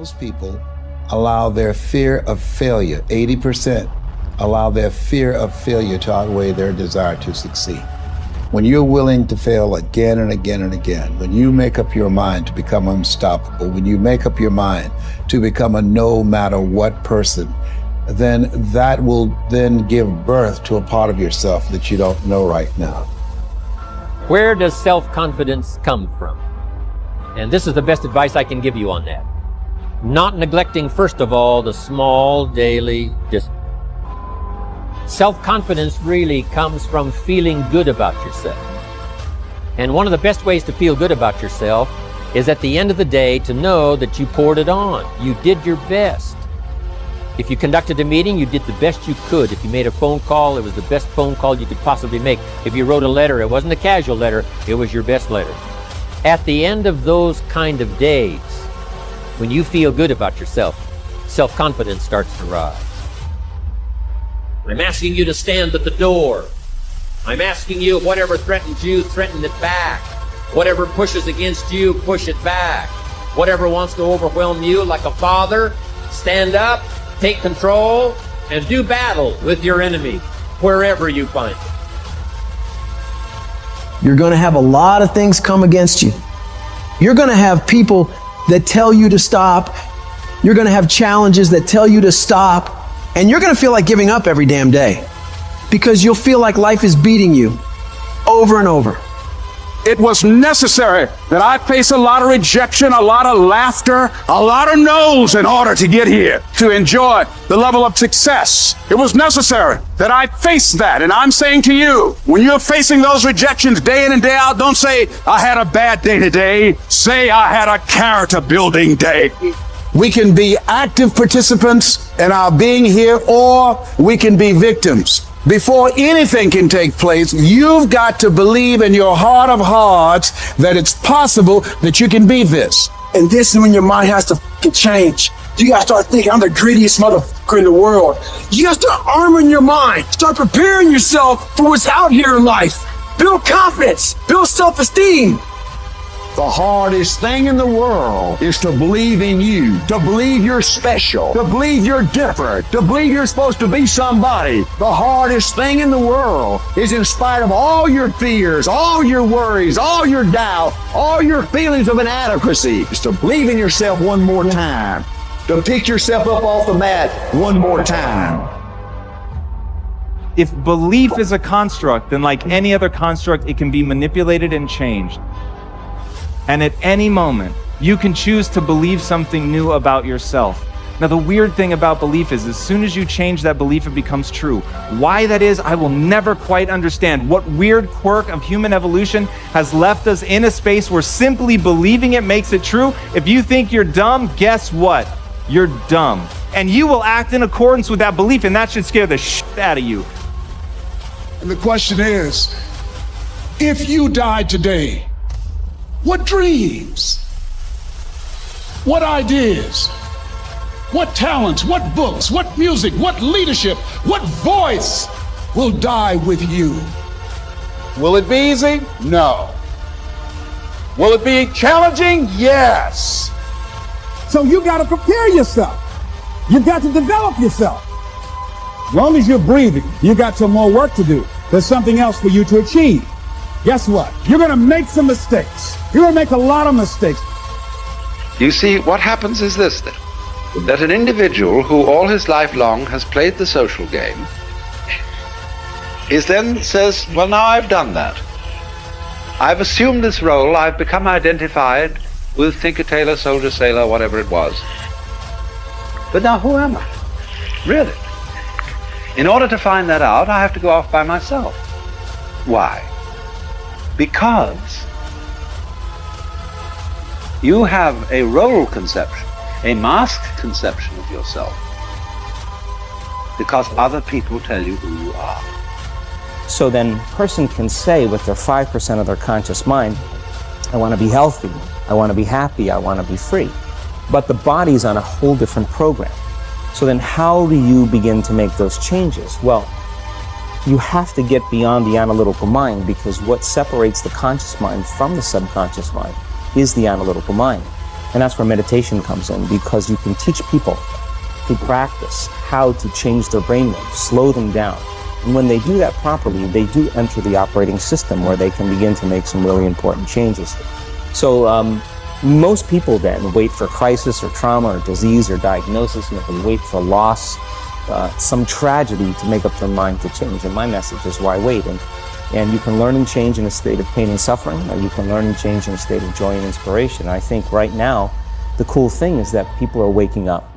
Most people allow their fear of failure, 80%, allow their fear of failure to outweigh their desire to succeed. When you're willing to fail again and again and again, when you make up your mind to become unstoppable, when you make up your mind to become a no matter what person, then that will then give birth to a part of yourself that you don't know right now. Where does self-confidence come from? And this is the best advice I can give you on that. Not neglecting, first of all, the small daily discipline. Self-confidence really comes from feeling good about yourself. And one of the best ways to feel good about yourself is at the end of the day to know that you poured it on. You did your best. If you conducted a meeting, you did the best you could. If you made a phone call, it was the best phone call you could possibly make. If you wrote a letter, it wasn't a casual letter, it was your best letter. At the end of those kind of days, when you feel good about yourself, self-confidence starts to rise. I'm asking you to stand at the door. I'm asking you, whatever threatens you, threaten it back. Whatever pushes against you, push it back. Whatever wants to overwhelm you like a father, stand up, take control, and do battle with your enemy, wherever you find it. You're going to have a lot of things come against you. You're going to have people that tell you to stop. You're going to have challenges that tell you to stop. And you're going to feel like giving up every damn day because you'll feel like life is beating you over and over. It was necessary that I face a lot of rejection, a lot of laughter, a lot of no's in order to get here, to enjoy the level of success. It was necessary that I face that. And I'm saying to you, when you're facing those rejections day in and day out, don't say, I had a bad day today. Say, I had a character building day. We can be active participants in our being here, or we can be victims. Before anything can take place, you've got to believe in your heart of hearts that it's possible that you can be this. And this is when your mind has to change. You gotta start thinking, I'm the greediest motherfucker in the world. You gotta start arming your mind. Start preparing yourself for what's out here in life. Build confidence. Build self-esteem. The hardest thing in the world is to believe in you, to believe you're special, to believe you're different, to believe you're supposed to be somebody. The hardest thing in the world is, in spite of all your fears, all your worries, all your doubt, all your feelings of inadequacy, is to believe in yourself one more time, to pick yourself up off the mat one more time. If belief is a construct, then like any other construct, it can be manipulated and changed. And at any moment, you can choose to believe something new about yourself. Now, the weird thing about belief is, as soon as you change that belief, it becomes true. Why that is, I will never quite understand. What weird quirk of human evolution has left us in a space where simply believing it makes it true? If you think you're dumb, guess what? You're dumb. And you will act in accordance with that belief, and that should scare the shit out of you. And the question is, if you died today, what dreams, what ideas, what talents, what books, what music, what leadership, what voice will die with you? Will it be easy? No. Will it be challenging? Yes. So you got to prepare yourself. You've got to develop yourself. As long as you're breathing, you got some more work to do. There's something else for you to achieve. Guess what? You're going to make some mistakes. You're going to make a lot of mistakes. You see, what happens is this, then, that an individual who all his life long has played the social game is then says, well, now I've done that. I've assumed this role. I've become identified with thinker, tailor, soldier, sailor, whatever it was. But now who am I? Really? In order to find that out, I have to go off by myself. Why? Because you have a role conception, a masked conception of yourself, because other people tell you who you are. So then a person can say with their 5% of their conscious mind, I want to be healthy, I want to be happy, I want to be free. But the body's on a whole different program. So then how do you begin to make those changes? Well, you have to get beyond the analytical mind, because what separates the conscious mind from the subconscious mind is the analytical mind. And that's where meditation comes in, because you can teach people through practice how to change their brainwaves, slow them down. And when they do that properly, they do enter the operating system where they can begin to make some really important changes. So most people then wait for crisis or trauma or disease or diagnosis, and they wait for loss, some tragedy to make up their mind to change. And my message is, why wait? And you can learn and change in a state of pain and suffering, or you can learn and change in a state of joy and inspiration. I think right now, the cool thing is that people are waking up.